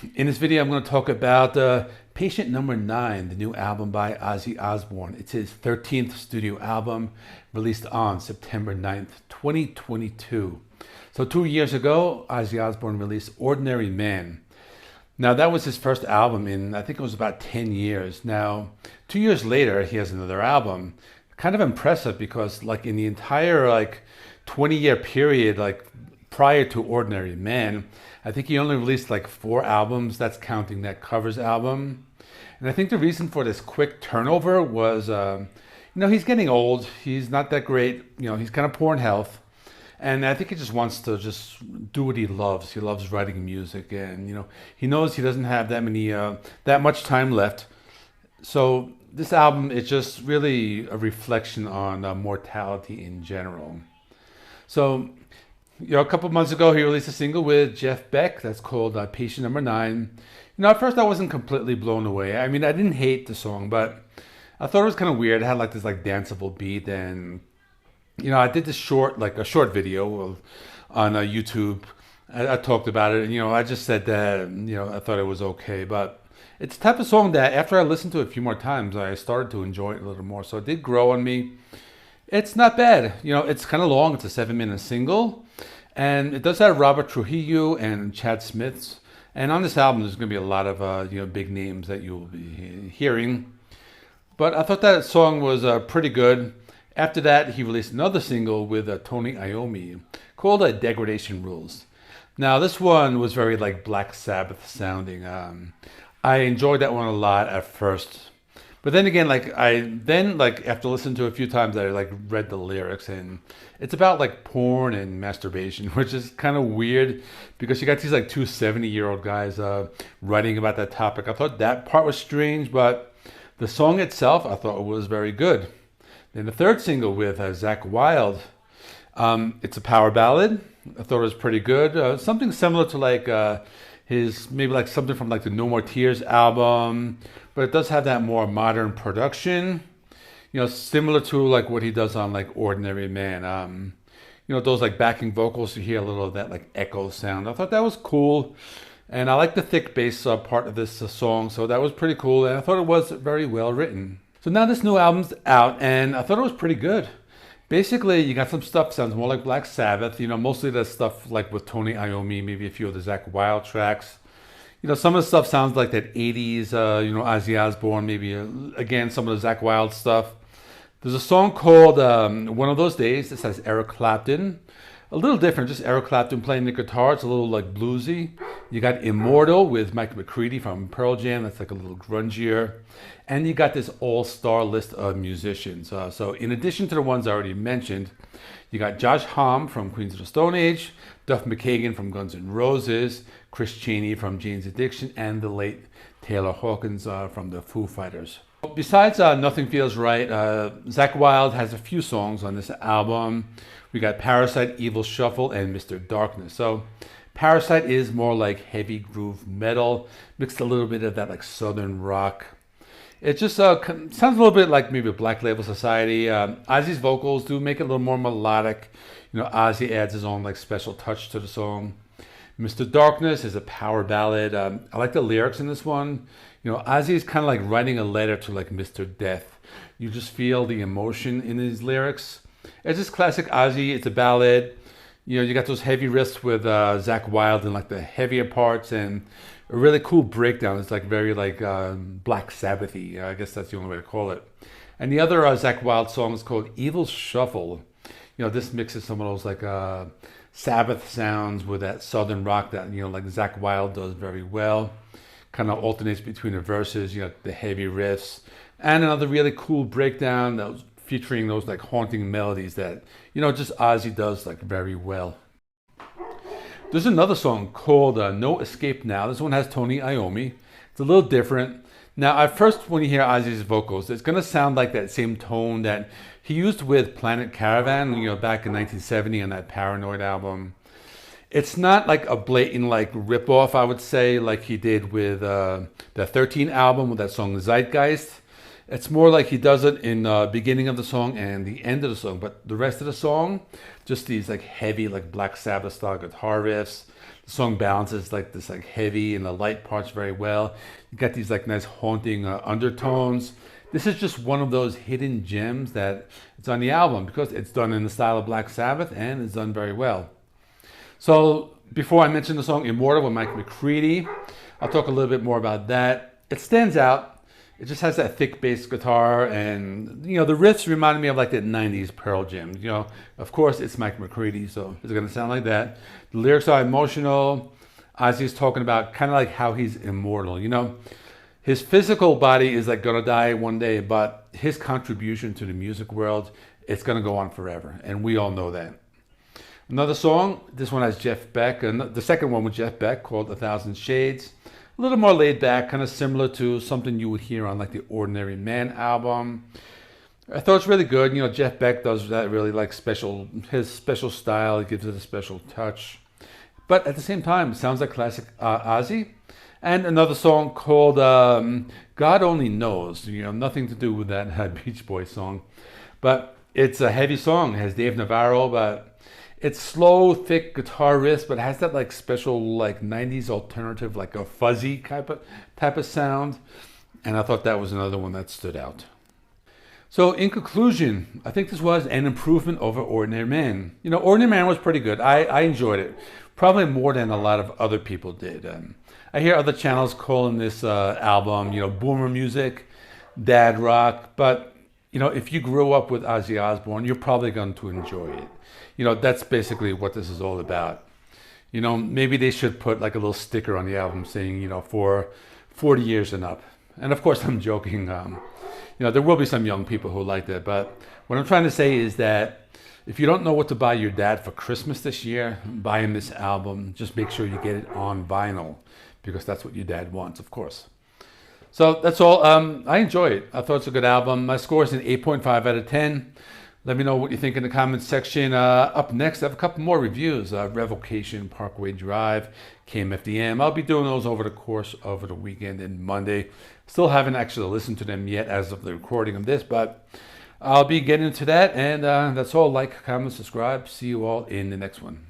In this video, I'm going to talk about Patient Number 9, the new album by Ozzy Osbourne. It's his 13th studio album, released on September 9th, 2022. So 2 years ago, Ozzy Osbourne released Ordinary Man. Now, that was his first album in, I think it was about 10 years. Now, 2 years later, he has another album. Kind of impressive because, like, in the entire, 20-year period, prior to Ordinary Man, I think he only released 4 albums. That's counting that covers album. And I think the reason for this quick turnover was, he's getting old. He's not that great. He's kind of poor in health. And I think he just wants to just do what he loves. He loves writing music, and he knows he doesn't have that much time left. So this album is just really a reflection on mortality in general. So, a couple months ago, he released a single with Jeff Beck that's called Patient Number 9. At first I wasn't completely blown away. I mean, I didn't hate the song, but I thought it was kind of weird. It had this danceable beat, and I did this a short video on YouTube. I talked about it, and I just said that I thought it was okay, but it's the type of song that after I listened to it a few more times, I started to enjoy it a little more. So it did grow on me. It's not bad. It's kind of long. It's a 7-minute single. And it does have Robert Trujillo and Chad Smiths. And on this album, there's going to be a lot of big names that you'll be hearing. But I thought that song was pretty good. After that, he released another single with Tony Iommi called Degradation Rules. Now, this one was very Black Sabbath sounding. I enjoyed that one a lot at first. But then again, after listening to it a few times, I read the lyrics, and it's about porn and masturbation, which is kind of weird because you got these 2 70-year-old guys writing about that topic. I thought that part was strange, but the song itself I thought was very good. Then the third single with Zakk Wylde, it's a power ballad. I thought it was pretty good. Something similar to his, maybe something from the No More Tears album, but it does have that more modern production, similar to what he does on Ordinary Man. Those backing vocals, you hear a little of that echo sound. I thought that was cool, and I like the thick bass part of this song, so that was pretty cool, and I thought it was very well written. So now this new album's out, and I thought it was pretty good. Basically, you got some stuff sounds more like Black Sabbath. Mostly the stuff with Tony Iommi, maybe a few of the Zakk Wylde tracks. Some of the stuff sounds like that 80s, Ozzy Osbourne, maybe, again, some of the Zakk Wylde stuff. There's a song called One of Those Days. This has Eric Clapton. A little different, just Eric Clapton playing the guitar. It's a little bluesy. You got Immortal with Mike McCready from Pearl Jam. That's a little grungier. And you got this all-star list of musicians. So in addition to the ones I already mentioned, you got Josh Homme from Queens of the Stone Age, Duff McKagan from Guns N' Roses, Chris Chaney from Jane's Addiction, and the late Taylor Hawkins from the Foo Fighters. Besides Nothing Feels Right, Zakk Wylde has a few songs on this album. We got Parasite, Evil Shuffle, and Mr. Darkness. So Parasite is more heavy groove metal, mixed a little bit of that southern rock. It just sounds a little bit like maybe Black Label Society. Ozzy's vocals do make it a little more melodic. Ozzy adds his own special touch to the song. Mr. Darkness is a power ballad. I like the lyrics in this one. Ozzy is kind of writing a letter to Mr. Death. You just feel the emotion in his lyrics. It's just classic Ozzy. It's a ballad. You got those heavy riffs with Zakk Wylde and the heavier parts, and a really cool breakdown. It's very Black Sabbath-y. I guess that's the only way to call it. And the other Zakk Wylde song is called Evil Shuffle. This mixes some of those Sabbath sounds with that southern rock that Zakk Wylde does very well. Kind of alternates between the verses, the heavy riffs, and another really cool breakdown that was featuring those haunting melodies that just Ozzy does very well. There's another song called No Escape Now. This one has Tony Iommi. It's a little different. Now, at first, when you hear Ozzy's vocals, it's going to sound like that same tone that he used with Planet Caravan, back in 1970 on that Paranoid album. It's not a blatant rip-off, I would say, like he did with the 13 album with that song Zeitgeist. It's more like he does it in the beginning of the song and the end of the song, but the rest of the song, just these heavy Black Sabbath style guitar riffs, The song balances like this like heavy and the light parts very well. You got these like nice haunting undertones. This is just one of those hidden gems that it's on the album because it's done in the style of Black Sabbath and it's done very well. So before I mention the song Immortal with Mike McCready, I'll talk a little bit more about that. It stands out. It just has that thick bass guitar, and the riffs reminded me of like that 90s Pearl Jam. Of course it's Mike McCready, so it's gonna sound like that. The lyrics are emotional. Ozzy's talking about kind of like how he's immortal. His physical body is like gonna die one day, but his contribution to the music world, it's gonna go on forever, and we all know that. Another song, this one has Jeff Beck, and the second one with Jeff Beck called 1,000 Shades. A little more laid back, kind of similar to something you would hear on like the Ordinary Man album. I thought it's really good. Jeff Beck does that really like his special style. He gives it a special touch. But at the same time, it sounds like classic Ozzy. And another song called God Only Knows. Nothing to do with that Beach Boys song. But it's a heavy song. It has Dave Navarro, but it's slow, thick guitar riffs, but it has that like special like 90s alternative, like a fuzzy type of sound. And I thought that was another one that stood out. So in conclusion, I think this was an improvement over Ordinary Man. Ordinary Man was pretty good. I enjoyed it, probably more than a lot of other people did. I hear other channels calling this album, boomer music, dad rock. But if you grew up with Ozzy Osbourne, you're probably going to enjoy it. That's basically what this is all about. Maybe they should put like a little sticker on the album saying, for 40 years and up. And of course, I'm joking. There will be some young people who like that. But what I'm trying to say is that if you don't know what to buy your dad for Christmas this year, buy him this album. Just make sure you get it on vinyl because that's what your dad wants, of course. So that's all. I enjoy it. I thought it's a good album. My score is an 8.5 out of 10. Let me know what you think in the comments section. Up next, I have a couple more reviews. Revocation, Parkway Drive, KMFDM. I'll be doing those over the course of the weekend and Monday. Still haven't actually listened to them yet as of the recording of this, but I'll be getting into that. And that's all. Like, comment, subscribe. See you all in the next one.